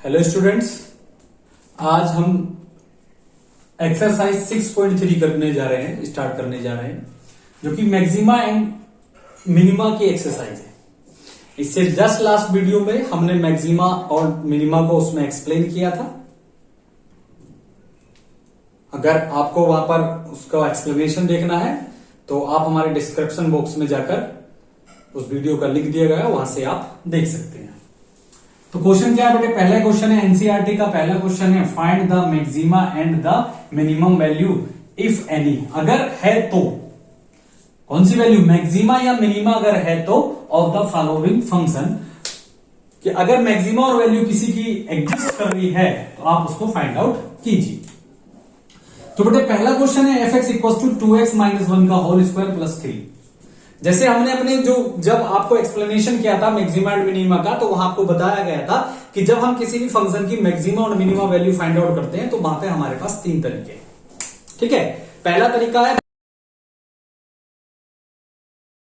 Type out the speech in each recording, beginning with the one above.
Hello students, आज हम exercise 6.3 start करने जा रहे हैं, जो कि मैक्सिमा एंड मिनिमा की एक्सरसाइज है। इससे जस्ट लास्ट वीडियो में हमने मैक्सिमा और मिनिमा को उसमें एक्सप्लेन किया था। अगर आपको वहां पर उसका एक्सप्लेनेशन देखना है तो आप हमारे डिस्क्रिप्शन बॉक्स में जाकर उस वीडियो का लिंक दिया गया है, वहां से आप देख सकते हैं। तो क्वेश्चन क्या है बेटे? पहला क्वेश्चन है एनसीईआरटी का। पहला क्वेश्चन है find the maxima and the minimum value if any. अगर है तो कौन सी वैल्यू, मैक्सिमा या मिनिमा अगर है तो, ऑफ द फॉलोइंग फंक्शन, कि अगर मैक्सिमा और वैल्यू किसी की एग्जिस्ट कर रही है तो आप उसको फाइंड आउट कीजिए। तो बेटे पहला क्वेश्चन है f x equal to 2x minus 1 का होल स्क्वायर प्लस 3। जैसे हमने अपने जब आपको एक्सप्लेनेशन किया था मैक्सिमा एंड मिनिमा का, तो वहां आपको बताया गया था कि जब हम किसी भी फंक्शन की मैक्सिमा और मिनिमा वैल्यू फाइंड आउट करते हैं तो वहां पे हमारे पास तीन तरीके हैं। ठीक है, पहला तरीका है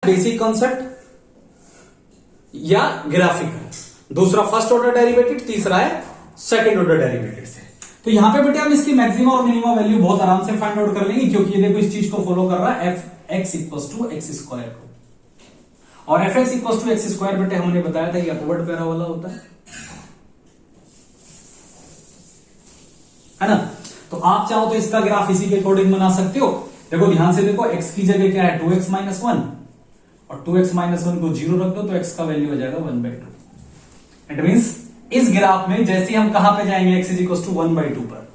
बेसिक कॉन्सेप्ट या ग्राफिकल, दूसरा फर्स्ट ऑर्डर डेरिवेटिव, तीसरा है सेकंड ऑर्डर डेरिवेटिव से। तो यहां पे बेटे हम इसकी मैक्सिमा और मिनिमा वैल्यू बहुत आराम से फाइंड आउट कर लेंगे, क्योंकि ये देखो इस चीज को फॉलो कर रहा है f x equal to x square को, और f x equal to x square बेटे हमने बताया था ये अपवर्ड पैराबोला होता है ना। तो आप चाहो तो इसका ग्राफ इसी के अकॉर्डिंग बना सकते हो। देखो ध्यान से देखो, x की जगह क्या है 2x माइनस 1, और 2x माइनस 1 को 0 रख दो तो x का वैल्यू हो जाएगा 1/2। इट मीन्स इस ग्राफ में जैसे हम कहां पे जाएंगे x इज इक्वल टू 1/2 पर,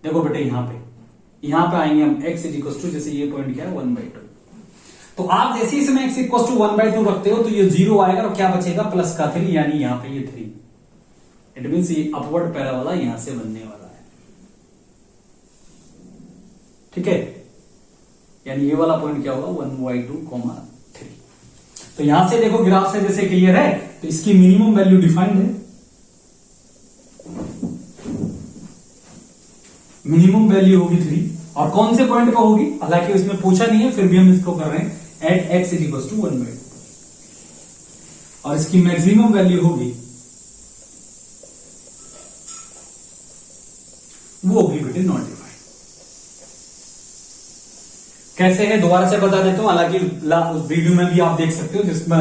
देखो बेटे यहां पे आएंगे हम x इज इक्वल टू, जैसे ये पॉइंट क्या है 1/2। तो आप जैसे इसमें x इक्वल टू 1/2 रखते हो तो ये 0 आएगा और क्या बचेगा प्लस का 3, यानी यहां पे ये 3। इट मीन्स ये अपवर्ड पैराबोला यहां से बनने वाला है। ठीक है, यानी ये वाला पॉइंट क्या होगा 1/2, 3। तो यहां से देखो ग्राफ से जैसे क्लियर है, तो इसकी मिनिमम वैल्यू डिफाइंड है। मिनिमम वैल्यू होगी 3, और कौन से पॉइंट पर होगी हालांकि इसमें पूछा नहीं है, फिर भी हम इसको कर रहे हैं at x is equal to 1/2, और इसकी मैक्सिमम वैल्यू होगी वो होगी बेटे नॉट डिफाइंड। कैसे है दोबारा से बता देता हूं, हालांकि उस वीडियो में भी आप देख सकते हो जिसमें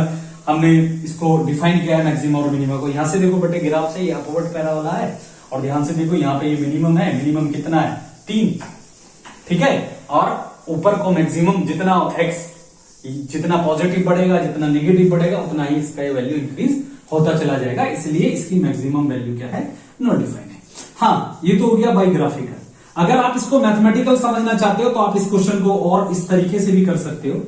हमने इसको डिफाइन किया है मैक्सिमम और मिनिमम को। यहां से देखो बेटे ग्राफ से ये अपवर्ड पैराबोला है, और ध्यान से देखो यहां पे ये मिनिमम है, मिनिमम कितना है 3। ठीक है, और ऊपर को मैक्सिमम जितना x जितना पॉजिटिव बढ़ेगा जितना नेगेटिव बढ़ेगा उतना ही इसका ये वैल्यू इंक्रीज होता चला जाएगा, इसलिए इसकी मैक्सिमम वैल्यू क्या है नॉट डिफाइंड है। हाँ, ये तो हो गया बाई ग्राफिकल। अगर आप इसको मैथमेटिकल समझना चाहते हो तो आप इस क्वेश्चन को और इस तरीके से भी कर सकते हो,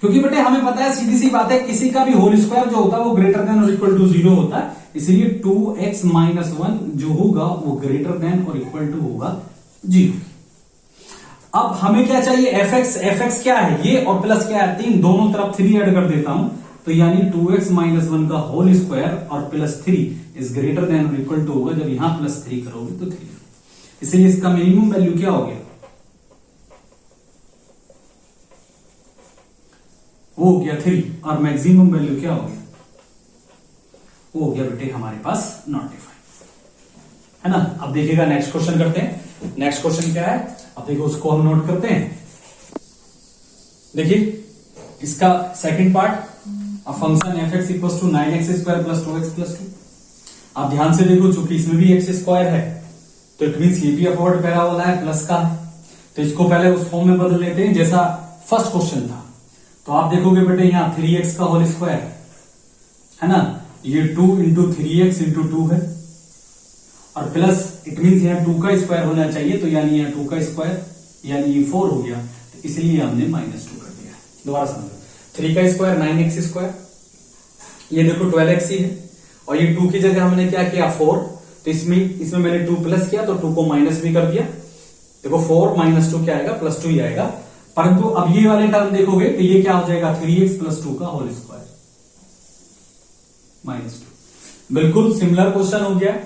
क्योंकि बेटे हमें पता है सीधी सी बात है किसी का भी होल स्क्वायर जो होता है वो ग्रेटर देन और इक्वल टू 0 होता है, इसलिए 2x माइनस 1 जो होगा वो ग्रेटर देन और इक्वल टू होगा 0। अब हमें क्या चाहिए एफ एक्स क्या है ये, और प्लस क्या है 3, दोनों तरफ 3 ऐड कर देता हूं, तो यानी 2x माइनस 1 का होल स्क्वायर और प्लस 3 इज ग्रेटर देन और इक्वल टू होगा, जब यहां प्लस 3 करोगे तो 3, इसलिए इसका मिनिमम वैल्यू क्या हो गया वो हो गया 3, और मैक्सिमम वैल्यू क्या हो गया वो हो गया बेटे हमारे पास नॉट डिफाइंड है ना। अब देखिएगा नेक्स्ट क्वेश्चन करते हैं। नेक्स्ट क्वेश्चन क्या है, अब देखो उसको हम नोट करते हैं। देखिए इसका second part, a function f x equal to 9x square plus 2x plus 2। आप ध्यान से देखो चूंकि इसमें भी एक्स स्क्वायर है तो इट मीन्स ये भी अपवर्ड पैराबोला है, प्लस का है, तो इसको पहले उस फॉर्म में बदल लेते हैं जैसा फर्स्ट क्वेश्चन था। तो आप देखोगे बेटे यहां 3x का होल स्क्वायर है ना, ये 2 इंटू 3x इंटू 2 है, और प्लस इट मीन्स यहां 2 का स्क्वायर होना चाहिए, तो यानी यहां 2 का स्क्वायर यानी ये 4 हो गया, तो इसलिए हमने -2 कर दिया। दोबारा समझो, 3 का स्क्वायर 9x स्क्वायर, ये देखो 12x ही है, और ये 2 की जगह हमने क्या किया 4, तो इसमें मैंने 2 प्लस किया तो 2 को माइनस भी कर दिया। देखो 4 माइनस 2 क्या आएगा +2 ही आएगा, परंतु अब ये वाले टर्म देखोगे तो ये क्या हो जाएगा 3x प्लस 2 का होल स्क्वायर -2। बिल्कुल सिमिलर क्वेश्चन हो गया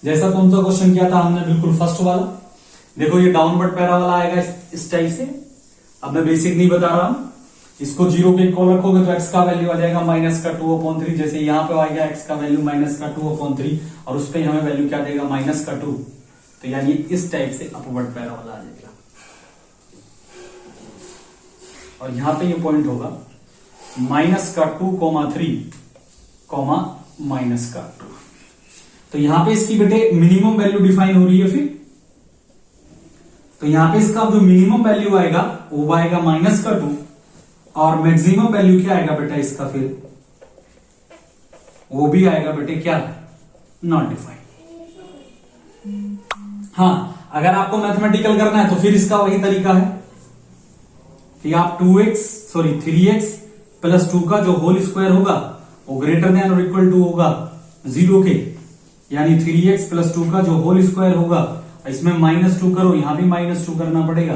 जैसा कौन सा क्वेश्चन किया था हमने, बिल्कुल फर्स्ट वाला। देखो ये डाउनवर्ड पैराबोला आएगा इस टाइप से। अब मैं बेसिक नहीं बता रहा हूं, इसको 0 के इक्वल रखोगे तो x का वैल्यू आ जाएगा माइनस का 2/3, जैसे यहां पे आएगा x का वैल्यू माइनस का 2/3 और उस पर हमें वैल्यू क्या देगा माइनस का 2, तो यानी इस टाइप से अपवर्ड पैराबोला आ जाएगा। और यहां पे ये पॉइंट होगा माइनस का 2,3 माइनस का 2, तो यहां पे इसकी बेटे मिनिमम वैल्यू डिफाइन हो रही है फिर, तो यहां पे इसका जो मिनिमम वैल्यू आएगा वो आएगा माइनस का 2 और मैक्सिमम वैल्यू क्या आएगा बेटा इसका फिर वो भी आएगा बेटे क्या नॉट डिफाइंड। हाँ, अगर आपको मैथमेटिकल करना है तो फिर इसका वही तरीका है कि आप 3x प्लस 2 का जो होल स्क्वायर होगा वो ग्रेटर देन और इक्वल टू होगा 0 के, यानी 3x प्लस 2 का जो होल स्क्वायर होगा इसमें -2 करो, यहां भी -2 करना पड़ेगा,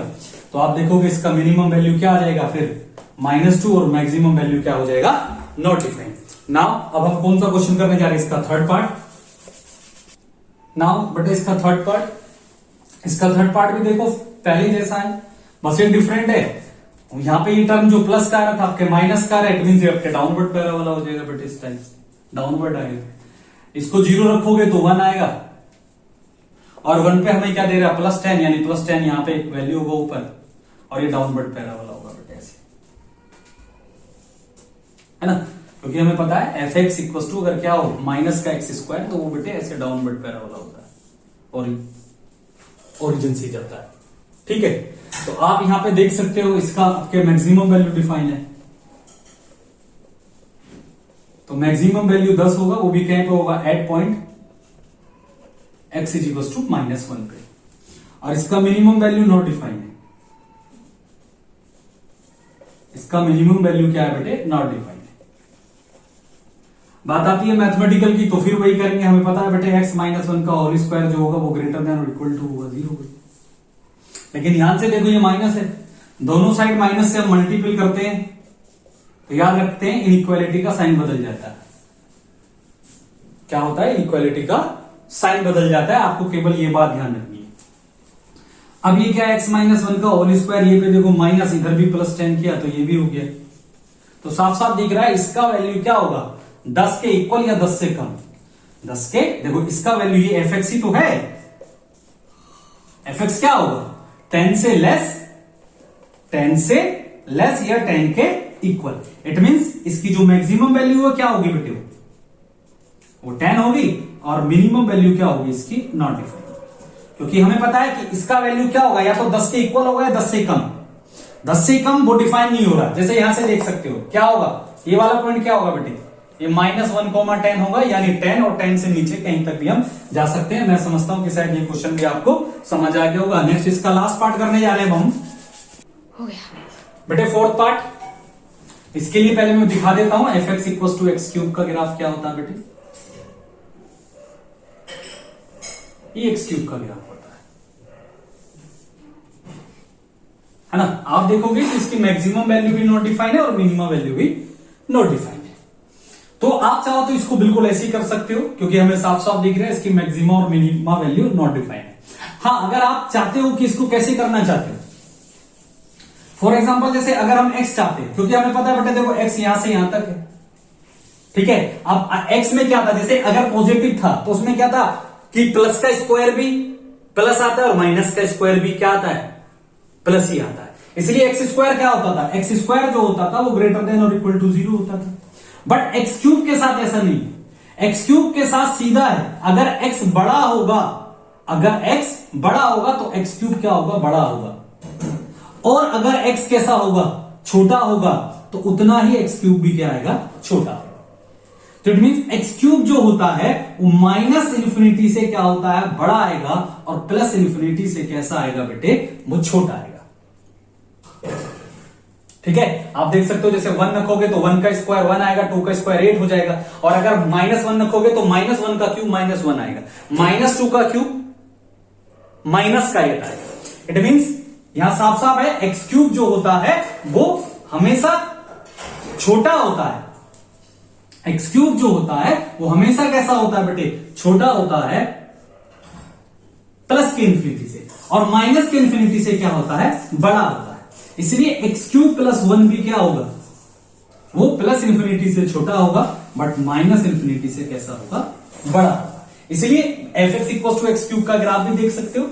तो आप देखोगे इसका मिनिमम वैल्यू क्या आ जाएगा फिर -2 और मैक्सिमम वैल्यू क्या हो जाएगा नॉट डिफाइंड। नाउ अब हम कौन सा क्वेश्चन करने जा रहे हैं, इसका थर्ड पार्ट। नाउ बेटा इसका थर्ड पार्ट भी देखो पहले जैसा है, बस ये डिफरेंट है। यहां पे ये टर्म जो प्लस का आ रहा था आपके माइनस का आ रहा है, इट मींस ये आपके डाउनवर्ड पैराबोला हो जाएगा बेटा, इस टाइप से डाउनवर्ड आएगा। इसको 0 रखोगे तो 1 आएगा और 1 पे हमें क्या दे रहा है +10, यानी +10 यहां पे वैल्यू होगा ऊपर और ये डाउनवर्ड पैराबोला होगा बेटा ऐसे, है ना, क्योंकि हमें पता है fx इक्वल टू अगर क्या हो माइनस का x² तो वो बेटे ऐसे डाउनवर्ड पैराबोला होता है और ओरिजिन से जाता है। ठीक है, तो आप यहां पे देख सकते हो इसका आपके मैक्सिमम वैल्यू डिफाइन है, तो मैक्सिमम वैल्यू 10 होगा, वो भी कहीं पे होगा at point x equal to -1 पे, और इसका मिनिमम वैल्यू नॉट डिफाइन है, इसका मिनिमम वैल्यू क्या है बेटे नॉट डिफाइन है। बात आती है मैथमेटिकल की, तो फिर वही करेंगे, हमें पता है बेटे x -1 का होल स्क्वायर जो होगा वो ग्रेटर देन और इक्वल टू होगा 0 पे, लेकिन ध्यान से देखो ये माइनस है, दोनों साइड माइनस से हम मल्टीपल करते हैं तो याद रखते हैं इनइक्वालिटी का साइन बदल जाता है। क्या होता है इनइक्वालिटी का साइन बदल जाता है, आपको केवल ये बात ध्यान रखनी है। अब ये क्या है x -1 का होल स्क्वायर, ये पे देखो माइनस, इधर भी +10 किया तो ये भी हो गया, तो साफ साफ दिख रहा है इसका वैल्यू क्या होगा 10 के इक्वल या 10 से कम। 10 के देखो इसका वैल्यू ये fx ही तो है, fx क्या होगा 10 से लेस या 10 के इक्वल, इट मींस इसकी जो मैक्सिमम वैल्यू है क्या होगी बेटे वो 10 होगी और मिनिमम वैल्यू क्या होगी इसकी नॉट डिफाइंड, क्योंकि हमें पता है कि इसका वैल्यू क्या होगा या तो 10 के इक्वल होगा या 10 से कम। 10 से कम वो डिफाइन नहीं हो रहा, जैसे यहां से देख सकते हो क्या होगा, ये वाला पॉइंट क्या होगा बेटे ये -1,10 होगा, यानी 10 और 10 से नीचे कहीं तक भी हम जा सकते हैं। मैं समझता हूं कि शायद ये क्वेश्चन भी आपको समझ आ गया होगा। नेक्स्ट इसका लास्ट पार्ट करने जा रहे हैं हम, हो गया बेटे फोर्थ पार्ट। इसके लिए पहले मैं दिखा देता हूं fx इक्वल टू x³ का ग्राफ क्या होता है बेटे, ये x³ का ग्राफ होता है ना। आप देखोगे कि इसकी मैक्सिमम वैल्यू भी नॉट डिफाइन है और मिनिमम वैल्यू भी नॉट डिफाइन है, तो आप चाहो तो इसको बिल्कुल ऐसे ही कर सकते हो, क्योंकि हमें साफ साफ दिख रहा है इसकी मैक्सिमम और मिनिमम वैल्यू नॉट डिफाइन है। हाँ, अगर आप चाहते हो कि इसको कैसे करना चाहते हो, फॉर एग्जाम्पल जैसे अगर हम x चाहते हैं, क्योंकि हमें पता है बेटा देखो x यहां से यहां तक है, ठीक है। अब x में क्या था, जैसे अगर पॉजिटिव था तो उसमें क्या था कि प्लस का स्क्वायर भी प्लस आता है और माइनस का स्क्वायर भी क्या आता है प्लस ही आता है, इसलिए x² क्या होता था, x² जो होता था वो ग्रेटर देन और इक्वल टू 0 होता था। बट x³ के साथ ऐसा नहीं, x³ के साथ सीधा है, अगर x बड़ा होगा तो x³ क्या होगा बड़ा होगा, और अगर x कैसा होगा छोटा होगा तो उतना ही x³ भी क्या आएगा छोटा होगा। तो इट मींस x³ जो होता है वो -∞ से क्या होता है बड़ा आएगा और +∞ से कैसा आएगा बेटे वो छोटा आएगा। ठीक है, आप देख सकते हो जैसे 1 रखोगे तो 1 का स्क्वायर 1 आएगा, 2 का स्क्वायर 8 हो जाएगा, और अगर -1 रखोगे तो -1 का क्यूब -1 आएगा, -2 का क्यूब माइनस का 8 आएगा। इट मींस यहां साफ साफ है x³ जो होता है वो हमेशा छोटा होता है, x³ जो होता है वो हमेशा कैसा होता है बेटे छोटा होता है +∞ से, और -∞ से क्या होता है बड़ा होता है। इसलिए एक्स क्यूब प्लस 1 भी क्या होगा, वो प्लस इंफिनिटी से छोटा होगा, बट माइनस इंफिनिटी से कैसा होगा, बड़ा होगा। इसलिए f x equal to x cube का ग्राफ भी देख सकते हो,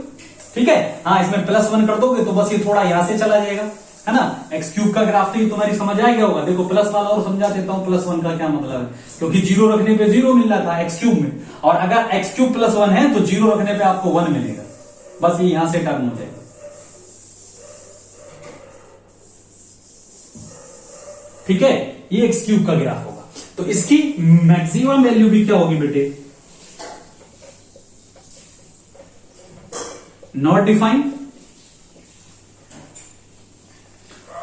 ठीक है। हाँ, इसमें प्लस 1 कर दोगे तो बस ये थोड़ा यहां से चला जाएगा, है ना। एक्स क्यूब का ग्राफ तो ये तुम्हारी समझ आ गया होगा। देखो प्लस वाला और समझा देता हूं, प्लस 1 का क्या मतलब है, क्योंकि जीरो रखने पे जीरो मिल रहा था एक्स क्यूब में, और अगर एक्स क्यूब प्लस 1 है तो जीरो रखने पे आपको 1 मिलेगा, बस ये यहां से टर्म हो जाएगा। ठीक है, ये एक्स क्यूब का ग्राफ होगा। तो इसकी मैक्सिमम वैल्यू भी क्या होगी बेटे, नॉट डिफाइंड,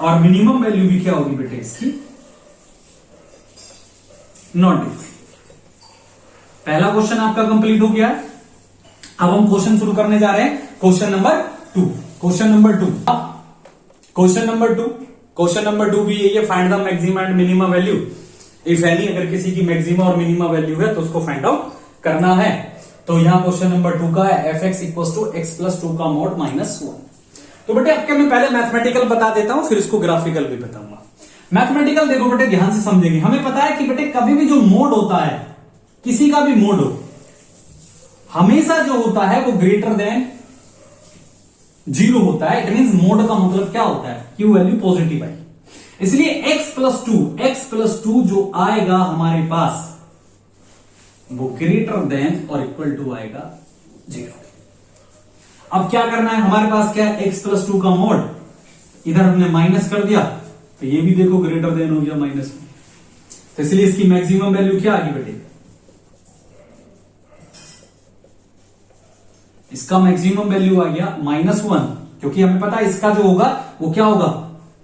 और मिनिमम वैल्यू भी क्या होगी बेटे इसकी, नॉट डिफाइंड। पहला क्वेश्चन आपका कंप्लीट हो गया है। अब हम क्वेश्चन शुरू करने जा रहे हैं, question number 2। Question number 2, question number 2 भी यही है, find the maximum and minimum value if any. अगर किसी की मैक्सिमम और मिनिमम वैल्यू है तो उसको फाइंड आउट करना है। तो यहां क्वेश्चन नंबर 2 का है f x equal to x plus 2 का मोड माइनस 1। तो बेटे आपके मैं पहले मैथमेटिकल बता देता हूं, फिर इसको ग्राफिकल भी बताऊंगा। मैथमेटिकल देखो बेटे, ध्यान से समझेंगे। हमें पता है कि बेटे कभी भी जो मोड होता है, किसी का भी मोड हो, हमेशा जो होता है वो ग्रेटर देन 0 होता है। इट मींस मोड का मतलब क्या होता है कि वो वैल्यू पॉजिटिव आई। इसलिए x प्लस 2 जो आएगा हमारे पास वो ग्रेटर देन और इक्वल टू आएगा 0। अब क्या करना है, हमारे पास क्या है, x प्लस 2 का मोड, इधर हमने माइनस कर दिया तो ये भी देखो ग्रेटर देन हो गया माइनस में। तो इसलिए इसकी मैक्सिमम वैल्यू क्या आ गई बेटे, इसका मैक्सिमम वैल्यू आ गया -1, क्योंकि हमें पता है इसका जो होगा वो क्या होगा,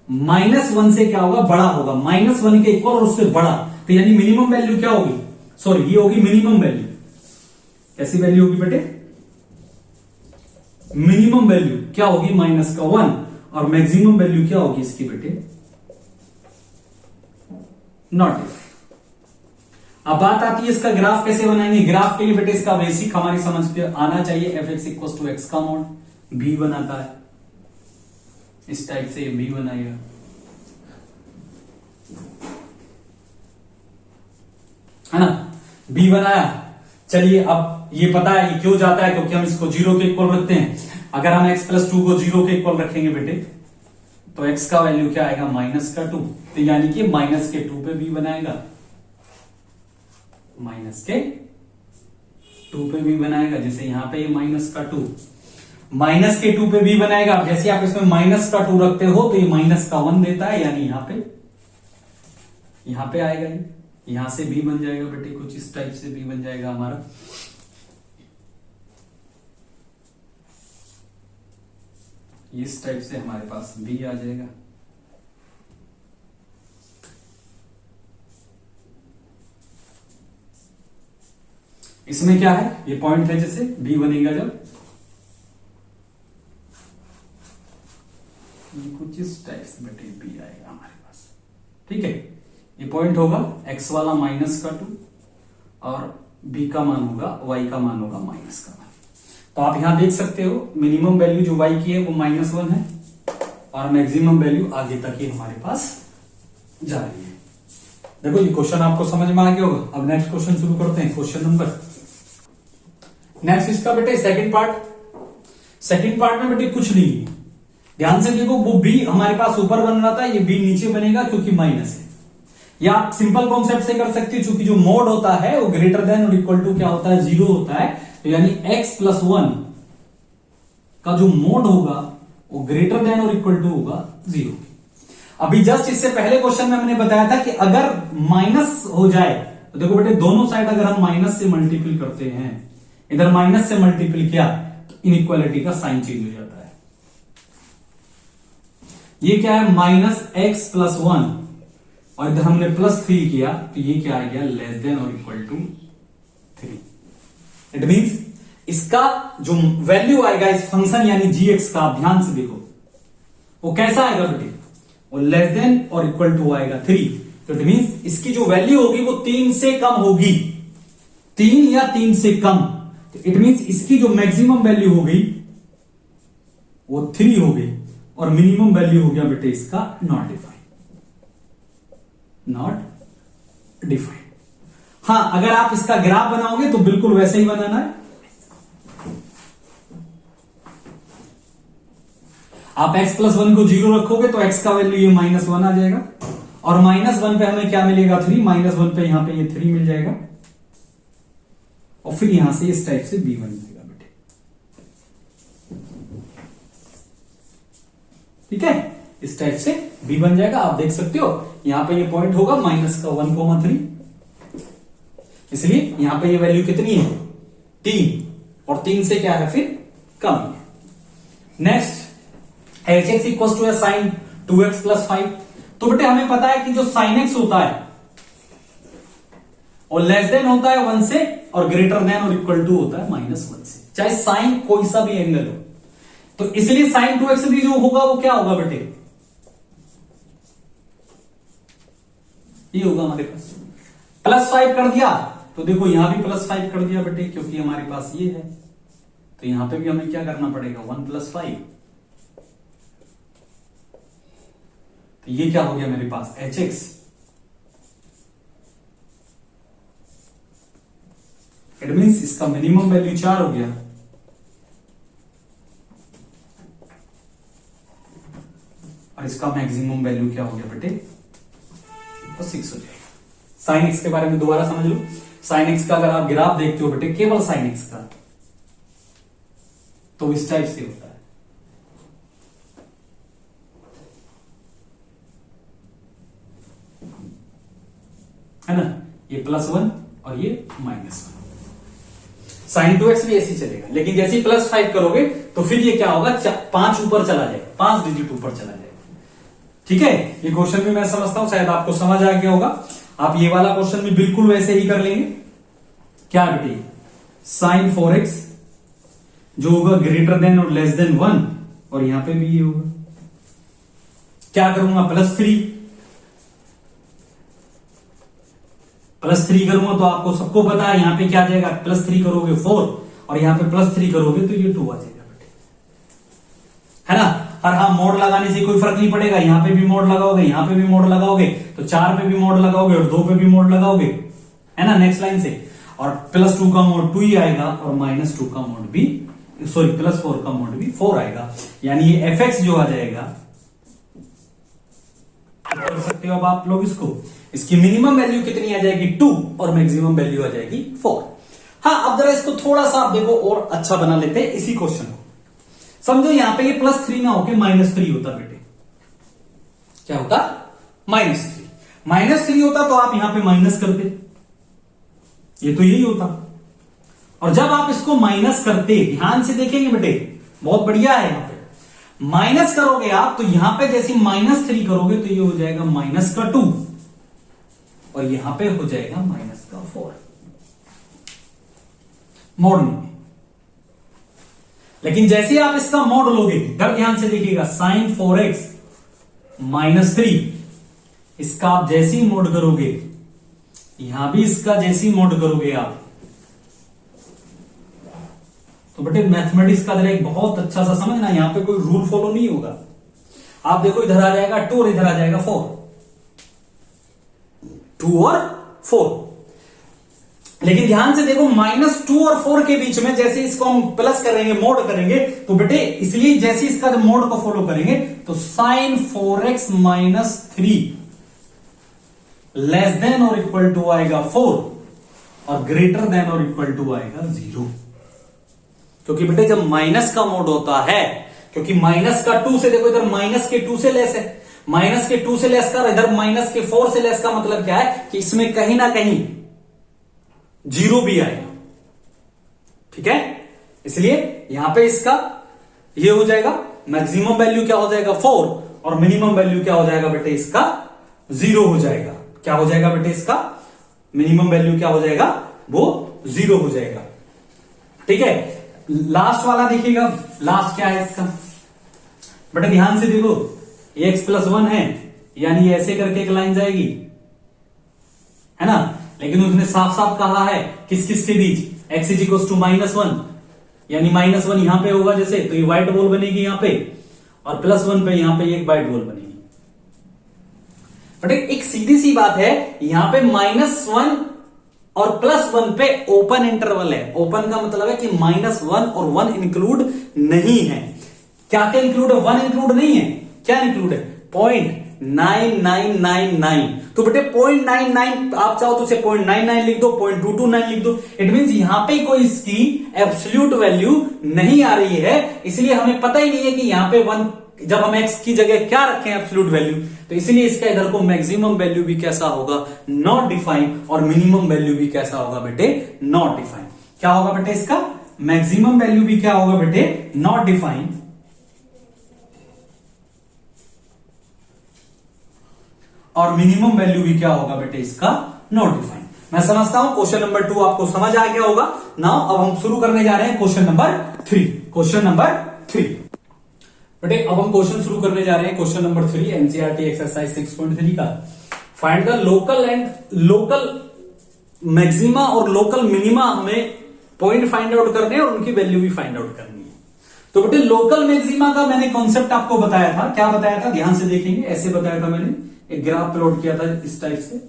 -1 से क्या होगा, बड़ा होगा, -1 के इक्वल और उससे बड़ा। तो यानी मिनिमम वैल्यू क्या होगी, सॉरी ये होगी मिनिमम वैल्यू। कैसी वैल्यू होगी बेटे, मिनिमम वैल्यू क्या होगी, -1, और मैक्सिमम वैल्यू क्या होगी इसकी बेटे, नॉट डिफाइंड। अब बात आती है इसका ग्राफ कैसे बनाएंगे। ग्राफ के लिए बेटे इसका बेसिक हमारी समझ पे आना चाहिए। F x equal to x का मोड बी बनाता है, इस टाइप से बी बनाएगा, है ना, बी बनाया। चलिए अब ये पता है ये क्यों जाता है, क्योंकि हम इसको 0 के इक्वल रखते हैं। अगर हम x प्लस 2 को 0 के इक्वल रखेंगे बेटे तो x का वैल्यू क्या आएगा, -2। तो यानी कि -2 पे बी बनाएगा, -2 पे बी बनाएगा। जैसे यहां पे ये -2 पे बी बनाएगा। अब जैसे आप इसमें -2 रखते हो तो ये -1 देता है, यानी यहां पे आएगा ये, यहां से बी बन जाएगा बेटे, कुछ इस टाइप से बी बन जाएगा हमारा। इस टाइप से हमारे पास बी आ जाएगा। इसमें क्या है, ये पॉइंट है, जैसे बी बनेगा जब ये कुछ इस टाइप से बेटे बी आएगा हमारे पास, ठीक है। ये पॉइंट होगा x वाला -2 और b का मान होगा, y का मान होगा माइनस का मान। तो आप यहां देख सकते हो मिनिमम वैल्यू जो y की है वो -1 है और मैक्सिमम वैल्यू आगे तक ही हमारे पास जा रही है। देखो ये क्वेश्चन आपको समझ में आ गया होगा। अब नेक्स्ट क्वेश्चन शुरू करते हैं, क्वेश्चन नंबर नेक्स्ट इसका बेटे सेकंड पार्ट में बेटे कुछ नहीं है, ध्यान से देखो। वो b हमारे पास ऊपर बन रहा था, ये b नीचे बनेगा क्योंकि माइनस है। या आप सिंपल कॉन्सेप्ट से कर सकते हो, क्योंकि जो मोड होता है वो ग्रेटर देन और इक्वल टू क्या होता है, 0 होता है। तो यानी x प्लस 1 का जो मोड होगा वो ग्रेटर देन और इक्वल टू होगा 0। अभी जस्ट इससे पहले क्वेश्चन में हमने बताया था कि अगर माइनस हो जाए तो देखो बेटे दोनों साइड अगर हम माइनस से मल्टीपल करते हैं, इधर माइनस से मल्टीपल किया तो इनइक्वालिटी का साइन चेंज हो जाता है। ये क्या है, -x प्लस 1 और इधर हमने +3 किया तो ये क्या आ गया, लेस देन और इक्वल टू 3। इट मींस इसका जो वैल्यू आएगा इस फंक्शन यानी gx का, ध्यान से देखो वो कैसा आएगा बेटे, वो लेस देन और इक्वल टू आएगा 3। तो इट मींस इसकी जो वैल्यू होगी वो 3 से कम होगी, 3 या 3 से कम। तो इट मींस इसकी जो मैक्सिमम वैल्यू हो गई वो 3 हो गई और मिनिमम वैल्यू हो गया बेटे इसका नॉट डिफाइंड। हाँ, अगर आप इसका ग्राफ बनाओगे तो बिल्कुल वैसे ही बनाना है। आप x+1 को 0 रखोगे तो x का वैल्यू ये -1 आ जाएगा, और -1 पे हमें क्या मिलेगा 3, -1 पे यहां पे ये 3 मिल जाएगा, और फिर यहां से इस टाइप से b1 मिलेगा बेटे। ठीक है, इस टाइप से b बन जाएगा। आप देख सकते हो यहां पे ये पॉइंट होगा -1,3, इसलिए यहां पे ये वैल्यू कितनी है 3, और 3 से क्या है फिर कम है। Next hx equal to sine 2x + 5। तो बेटे हमें पता है कि जो साइन x होता है और लेस देन होता है 1 से, और ग्रेटर देन और इक्वल टू होता है -1 से, चाहे साइन कोई सा भी एंगल हो। तो इसलिए साइन 2x भी जो होगा वो क्या होगा बेटे, ये होगा हमारे पास। +5 कर दिया तो देखो यहां भी +5 कर दिया बेटे, क्योंकि हमारे पास ये है, तो यहां पे भी हमें क्या करना पड़ेगा 1 + 5। तो ये क्या हो गया मेरे पास hx, इट मींस इसका मिनिमम वैल्यू 4 हो गया, और इसका मैक्सिमम वैल्यू क्या हो गया बेटे तो 6 हो जाएगा। साइन x के बारे में दोबारा समझ लो। साइन x का अगर आप ग्राफ देखते हो बेटे, केवल साइन x का, तो इस टाइप से होता है। है ना, ये +1 और ये -1। साइन 2x भी ऐसे चलेगा, लेकिन जैसे ही +5 करोगे तो फिर ये क्या होगा 5 ऊपर चला जाएगा, 5 डिजिट ऊपर चला जाएगा। ठीक है, ये क्वेश्चन भी मैं समझता हूं शायद आपको समझ आ गया होगा। आप ये वाला क्वेश्चन भी बिल्कुल वैसे ही कर लेंगे। क्या बेटे, साइन 4x जो होगा ग्रेटर देन और लेस देन 1, और यहां पे भी ये होगा। क्या करूंगा +3 करूंगा, तो आपको सबको पता है यहां पे क्या आ जाएगा, +3 करोगे 4, और यहां पे +3 करोगे तो ये 2 आ जाएगा बेटे, है ना। और हाँ, मोड लगाने से कोई फर्क नहीं पड़ेगा, यहां पे भी मोड लगाओगे, यहां पे भी मोड लगाओगे, तो 4 पे भी मोड लगाओगे और 2 पे भी मोड लगाओगे, है ना, नेक्स्ट लाइन से। और +2 का मोड 2 ही आएगा, और -2 का मोड भी, सॉरी +4 का मोड भी 4 आएगा, यानी ये fx जो आ जाएगा, कर सकते हो अब आप लोग इसको, इसकी मिनिमम वैल्यू कितनी आ जाएगी 2, और मैक्सिमम वैल्यू आ जाएगी 4। हाँ, अब जरा इसको थोड़ा सा आप देखो और अच्छा बना लेते हैं इसी क्वेश्चन को। समझो यहां पे ये +3 ना होके -3 होता बेटे, क्या होता -3 होता, तो आप यहां पे माइनस करते, ये तो यही होता। और जब आप इसको माइनस करते, ध्यान से देखेंगे बेटे, बहुत बढ़िया है, यहां पे माइनस करोगे आप, तो यहां पे जैसे -3 करोगे तो ये हो जाएगा -2, और यहां पे हो जाएगा -4, मोड नहीं। लेकिन जैसे आप इसका मोड लोगे, इधर ध्यान से देखिएगा, साइन 4x -3, इसका आप जैसे ही मोड करोगे, यहां भी इसका जैसे ही मोड करोगे आप, तो बेटे मैथमेटिक्स का जरा एक बहुत अच्छा सा समझना, यहां पे कोई रूल फॉलो नहीं होगा। आप देखो इधर आ जाएगा 2 और इधर आ जाएगा 4, 2 और 4। लेकिन ध्यान से देखो, -2 और 4 के बीच में जैसे इसको हम प्लस करेंगे, मोड करेंगे, तो बेटे इसलिए जैसे इसका जब मोड को फॉलो करेंगे तो साइन 4x -3 लेस देन और इक्वल टू आएगा 4, और ग्रेटर देन और इक्वल टू आएगा 0। क्योंकि बेटे जब माइनस का मोड होता है, क्योंकि -2 से देखो, इधर -2 से लेस है, -2 से लेस का, इधर -4 से लेस का मतलब क्या है कि इसमें कहीं ना कहीं 0 भी आएगा। ठीक है, इसलिए यहां पे इसका ये हो जाएगा, मैक्सिमम वैल्यू क्या हो जाएगा 4, और मिनिमम वैल्यू क्या हो जाएगा बेटे इसका 0 हो जाएगा। क्या हो जाएगा बेटे इसका मिनिमम वैल्यू क्या हो जाएगा, वो 0 हो जाएगा। ठीक है, लास्ट वाला देखिएगा, लास्ट क्या है इसका, बेटे ध्यान से देखो, x+1 है, यानी ऐसे करके एक लाइन जाएगी, है ना। लेकिन उसने साफ साफ कहा है किस किस के बीच, x = -1, यानी -1 यहां पे होगा जैसे, तो ये व्हाइट बॉल बनेगी यहां पे, और +1 पे यहां पे एक बाइट बॉल बनेगी। बट एक सीधी सी बात है, यहां पे -1 और +1 पे ओपन इंटरवल है। ओपन का मतलब है कि -1 और 1 इंक्लूड नहीं है। क्या क्या इंक्लूड है? 1 इंक्लूड नहीं है। क्या इंक्लूड है? 0.9999। तो बेटे 0.99 आप चाहो तो उसे 0.99 लिख दो, 0.229 लिख दो। इट मींस यहां पे कोई इसकी एब्सोल्यूट वैल्यू नहीं आ रही है, इसलिए हमें पता ही नहीं है कि यहां पे 1 जब हम x की जगह क्या रखें एब्सोल्यूट वैल्यू, तो इसलिए इसका इधर को मैक्सिमम वैल्यू भी कैसा होगा? Not defined. और मिनिमम वैल्यू भी कैसा होगा बेटे? Not defined. क्या होगा बेटे इसका? मैक्सिमम वैल्यू भी क्या होगा बेटे? Not defined. और मिनिमम वैल्यू भी क्या होगा बेटे इसका? Not defined. मैं समझता हूं क्वेश्चन नंबर 2 आपको समझ आ गया होगा। नाउ अब हम शुरू करने जा रहे हैं क्वेश्चन नंबर 3। क्वेश्चन नंबर 3 बेटे, अब हम क्वेश्चन शुरू करने जा रहे हैं। क्वेश्चन नंबर 3 एनसीईआरटी एक्सरसाइज 6.3 का। फाइंड द लोकल मैक्सिमा और लोकल मिनिमा। हमें पॉइंट फाइंड आउट करने हैं और उनकी वैल्यू भी फाइंड आउट करनी है। तो बेटे लोकल मैक्सिमा का मैंने कॉन्सेप्ट आपको बताया था। क्या बताया था? ध्यान से देखेंगे। ऐसे बताया था मैंने, एक ग्राफ प्लॉट किया था इस टाइप से।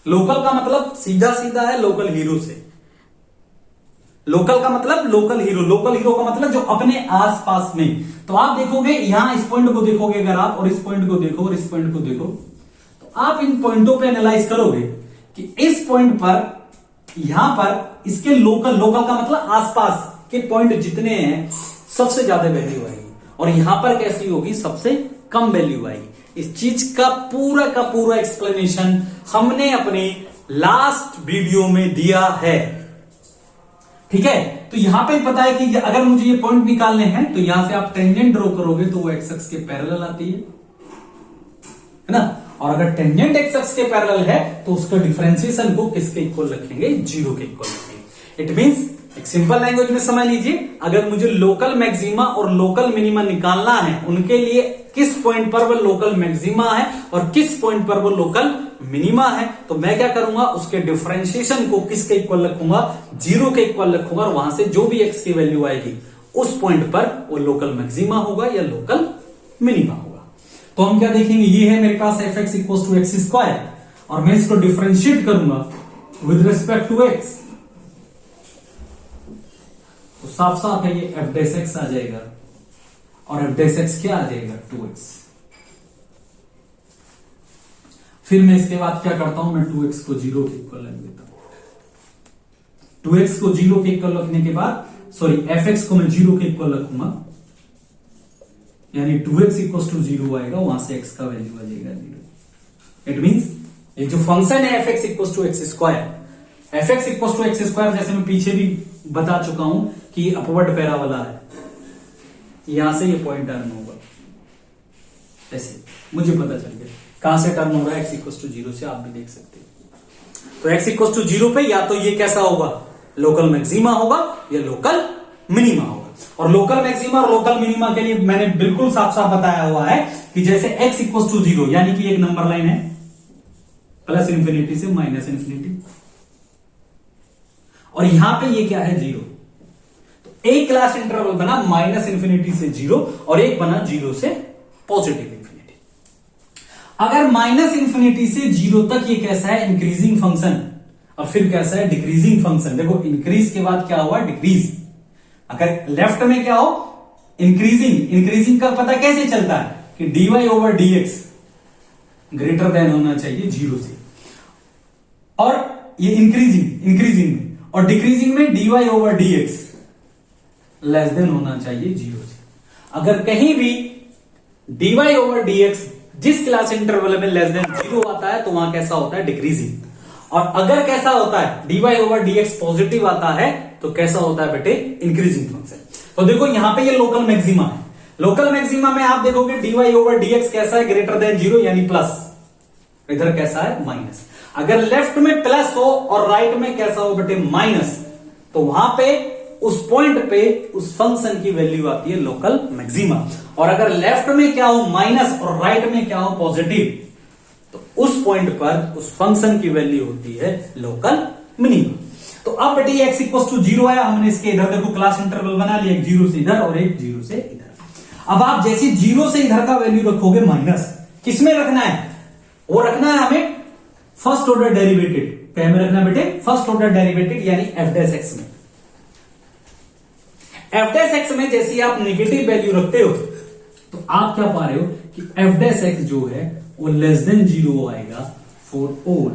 लोकल का मतलब सीधा सीधा है लोकल हीरो से। लोकल का मतलब लोकल हीरो। लोकल हीरो का मतलब जो अपने आसपास में। तो आप देखोगे यहां इस पॉइंट को देखोगे अगर आप, और इस पॉइंट को देखो और इस पॉइंट को देखो, तो आप इन पॉइंटों पे एनालाइज करोगे कि इस पॉइंट पर, यहां पर इसके लोकल का मतलब आसपास के पॉइंट जितने हैं सबसे ज्यादा वैल्यू आएगी, और यहां पर कैसी होगी? सबसे कम वैल्यू आएगी। इस चीज का पूरा एक्सप्लेनेशन हमने अपने लास्ट वीडियो में दिया है। ठीक है, तो यहां पे पता है कि अगर मुझे ये पॉइंट निकालने हैं तो यहां से आप टेंजेंट ड्रॉ करोगे तो वो एक्स एक्स के पैरेलल आती है ना। और अगर टेंजेंट एक्स एक्स के पैरेलल है तो उसका डिफरेंशिएशन को किसके इक्वल रखेंगे? 0 के इक्वल रखेंगे। इट मींस एक सिंपल लैंग्वेज में समझ लीजिए, अगर मुझे लोकल मैक्सिमा और लोकल मिनिमा निकालना है, उनके लिए किस पॉइंट पर वो लोकल मैक्सिमा है और किस पॉइंट पर वो लोकल मिनिमा है, तो मैं क्या करूंगा? उसके डिफरेंशिएशन को किसके इक्वल रखूंगा? 0 के इक्वल रखूंगा। और वहां से जो भी एक्स की वैल्यू आएगी उस पॉइंट पर वो लोकल मैक्सिमा होगा या लोकल मिनिमा होगा। तो हम क्या देखेंगे? ये है मेरे पास f x equal to x square, और मैं इसको डिफरेंशिएट करूंगा विद रिस्पेक्ट टू एक्स। तो साफ साफ है ये एफ डैश एक्स आ जाएगा, और एफ डैश एक्स क्या आ जाएगा? 2x। फिर मैं इसके बाद क्या करता हूं? मैं 2x को 0 के इक्वल रख देता हूं। 2x को 0 के इक्वल रखने के बाद, सॉरी fx को मैं 0 के इक्वल रखूंगा, यानी 2x इक्वल टू 0 आएगा, वहां से x का वैल्यू आ जाएगा 0। इट मींस ये जो फंक्शन है fx equal to x square, fx equal to x square, जैसे मैं पीछे भी बता चुका हूं कि ये अपवर्ड पैरा वाला है। यहां से ये पॉइंट टर्न होगा, ऐसे मुझे पता चल गया कहां से टर्न हो रहा है। x इक्वल टू 0 से आप भी देख सकते हो। तो x इक्वल टू 0 पे या तो ये कैसा होगा? लोकल मैक्सिमा होगा या लोकल मिनिमा होगा। और लोकल मैक्सिमा और लोकल मिनिमा के लिए मैंने बिल्कुल साफ साफ बताया हुआ है कि जैसे x इक्वल टू 0 यानी कि एक नंबर लाइन है प्लस इंफिनिटी से माइनस इंफिनिटी, और यहां पे ये क्या है? 0। तो एक क्लास इंटरवल बना माइनस इंफिनिटी से 0 और एक बना 0 से पॉजिटिव इंफिनिटी। अगर माइनस इंफिनिटी से 0 तक ये कैसा है? इंक्रीजिंग फंक्शन, और फिर कैसा है? Decreasing function. देखो इंक्रीज के बाद क्या हुआ? डिक्रीज। अगर लेफ्ट में क्या हो? इंक्रीजिंग। इंक्रीजिंग का पता कैसे चलता है? कि dy over dx greater than होना चाहिए 0 से, और ये इंक्रीजिंग में, और डिक्रीजिंग में dy over dx less than होना चाहिए 0 से। अगर कहीं भी dy ओवर dx जिस क्लास इंटरवल में लेस देन 0 आता है तो वहां कैसा होता है? डिक्रीजिंग। और अगर कैसा होता है? dy ओवर dx पॉजिटिव आता है तो कैसा होता है बेटे? Increasing function. तो देखो यहां पे ये लोकल मैक्सिमा है। लोकल मैक्सिमा में आप देखोगे dy ओवर dx कैसा है? ग्रेटर देन 0 यानी प्लस, इधर कैसा है? माइनस। अगर लेफ्ट में प्लस हो और राइट में कैसा हो बेटे? माइनस, तो वहां पे उस पॉइंट पे उस फंक्शन की वैल्यू आती है लोकल मैक्सिमा। और अगर लेफ्ट में क्या हो? माइनस, और राइट में क्या हो? पॉजिटिव, तो उस पॉइंट पर उस फंक्शन की वैल्यू होती है लोकल मिनिमा। तो अब बेटे ये x इक्वल टू 0 आया, हमने इसके इधर देखो क्लास इंटरवल बना लिया, एक 0 से इधर और एक 0 से इधर। अब आप जैसे 0 से इधर का वैल्यू रखोगे माइनस, किसमें रखना है? वो रखना है हमें फर्स्ट ऑर्डर डेरिवेटिव। क्या में रखना है बेटे? फर्स्ट ऑर्डर डेरिवेटिव यानी एफ डैश एक्स में। एफ डैश एक्स में जैसे आप नेगेटिव वैल्यू रखते हो तो आप क्या पा रहे हो कि एफ डैश एक्स जो है वो लेस देन 0 आएगा फॉर ऑल,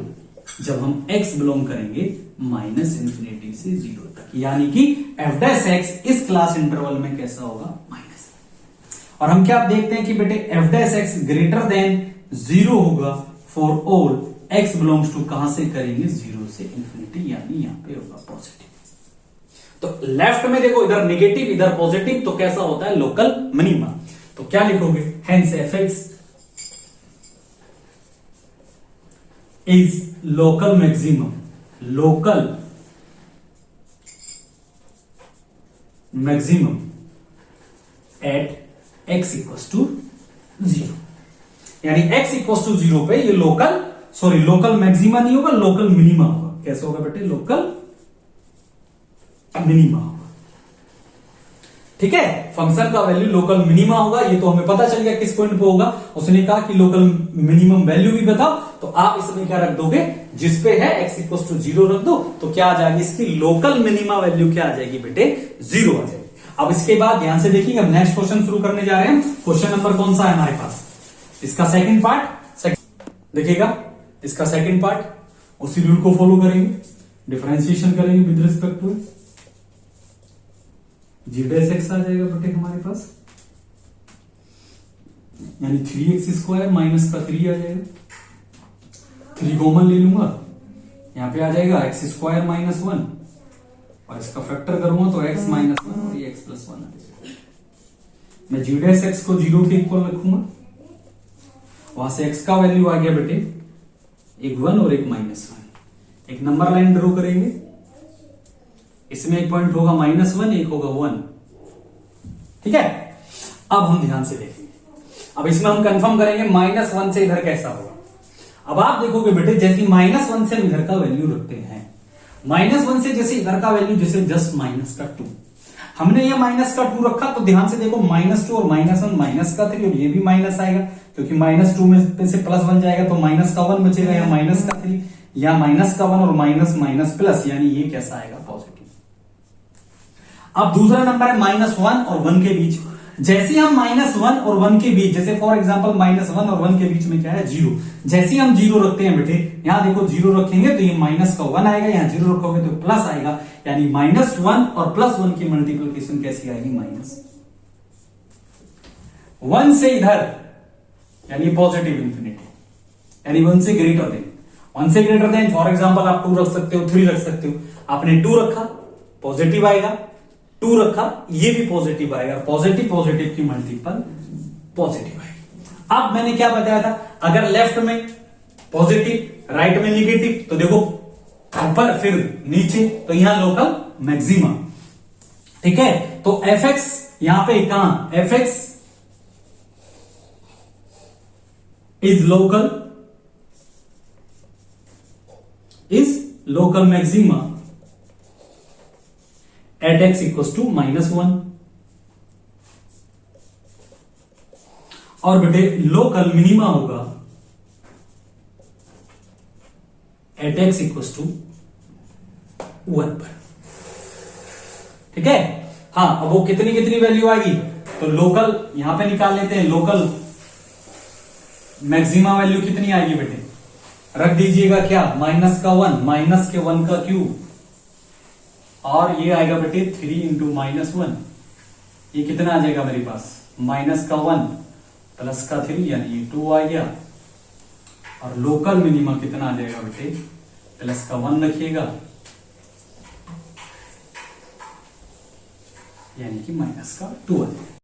जब हम x बिलोंग करेंगे माइनस इंफिनिटी से 0 तक, यानी कि एफ डैश एक्स इस क्लास इंटरवल में कैसा होगा? माइनस। और हम क्या देखते हैं कि बेटे f dash x greater than 0 होगा for all x belongs to, कहां से करेंगे? 0 से इंफिनिटी, यानी यहां पे होगा पॉजिटिव। तो लेफ्ट में देखो, इधर नेगेटिव इधर पॉजिटिव, तो कैसा होता है? Local minima. तो क्या लिखोगे? Hence f x is local maximum, local maximum at x equal to 0, यानी x इक्वल टू 0 पे ये लोकल मैक्सिमा नहीं होगा, लोकल मिनिमा होगा। कैसे होगा बेटे? लोकल मिनिमा होगा। ठीक है, फंक्शन का वैल्यू लोकल मिनिमा होगा। ये तो हमें पता चल गया किस पॉइंट पे होगा। उसने कहा कि लोकल मिनिमम वैल्यू भी बताओ, तो आप इसमें क्या रख दोगे? जिसपे है x इक्वल टू 0 रख दो, तो क्या आ जाएगी? इसकी लोकल मिनिमा वैल्यू क्या आ जाएगी बेटे? 0 आ जाएगी। अब इसके बाद ध्यान से देखिए, अब नेक्स्ट क्वेश्चन शुरू करने जा रहे हैं। क्वेश्चन नंबर कौन सा है हमारे पास? इसका सेकंड पार्ट देखिएगा, इसका सेकंड पार्ट उसी रूल को फॉलो करेंगे, डिफरेंशिएशन करेंगे with respect to g dash x आ जाएगा बेटे हमारे पास, यानी 3x स्क्वायर माइनस का 3 आ जाएगा। 3 कॉमन ले लूंगा, यहां पे आ जाएगा x स्क्वायर माइनस 1, और इसका फैक्टर करूंगा तो x माइनस 1 और ये x प्लस 1 आ जाएगा। मैं जी डैश एक्स को 0 के इक्वल रखूंगा, वहां से x का वैल्यू आ गया बेटे एक 1 और एक माइनस 1। एक नंबर लाइन ड्रॉ करेंगे, इसमें एक पॉइंट होगा -1, एक होगा 1। ठीक है, अब हम ध्यान से देखेंगे। अब इसमें हम कंफर्म करेंगे -1 से इधर कैसा होगा। अब आप देखोगे बेटे, जैसे -1 से इधर का वैल्यू रखते हैं, -1 से जैसे इधर का वैल्यू जैसे जस्ट माइनस का 2, हमने ये माइनस का 2 रखा, तो ध्यान से देखो -2 और -1 माइनस का 3, और ये भी माइनस आएगा क्योंकि -2 में से प्लस बन जाएगा, तो माइनस का 1 बचेगा, या माइनस का 3, या माइनस का 1 और माइनस माइनस प्लस, यानी ये कैसा आएगा? पॉजिटिव। अब दूसरा नंबर है -1 और 1 के बीच। जैसे हम -1 और 1 के बीच, जैसे फॉर एग्जांपल -1 और 1 के बीच में क्या है? 0। जैसे हम 0 रखते हैं बेटे, यहां देखो 0 रखेंगे तो ये माइनस का 1 आएगा, यहां 0 रखोगे तो प्लस आएगा, यानी -1 और +1 की मल्टीप्लिकेशन कैसी आएगी? -1 से इधर, यानी पॉजिटिव इंफिनिटी, यानी 1 से ग्रेटर देन। 1 से ग्रेटर देन फॉर एग्जांपल आप 2 रख सकते हो, 3 रख सकते हो। आपने 2 रखा, पॉजिटिव आएगा, 2 रखा, ये भी पॉजिटिव आएगा, पॉजिटिव की मल्टीपल पॉजिटिव आएगी। अब मैंने क्या बताया था, अगर लेफ्ट में पॉजिटिव राइट में निगेटिव, तो देखो ऊपर फिर नीचे, तो यहां लोकल मैक्सिमा। ठीक है, तो एफ एक्स यहां पे कहां? F x is local maxima at x equal to -1, और बेटे लोकल मिनिमा होगा एट x इक्वल टू 1 पर। ठीक है, हाँ, अब वो कितनी वैल्यू आएगी? तो लोकल यहां पे निकाल लेते हैं, लोकल मैक्सिमा वैल्यू कितनी आएगी बेटे? रख दीजिएगा क्या? माइनस का 1, माइनस के 1 का क्यूब, और ये आएगा बेटे 3 इंटू -1, ये कितना आ जाएगा मेरे पास? -1 प्लस का 3, यानी ये 2 आ गया। और लोकल मिनिमा कितना आ जाएगा बेटे? प्लस का 1 रखिएगा, यानी कि -2 आ जाएगा।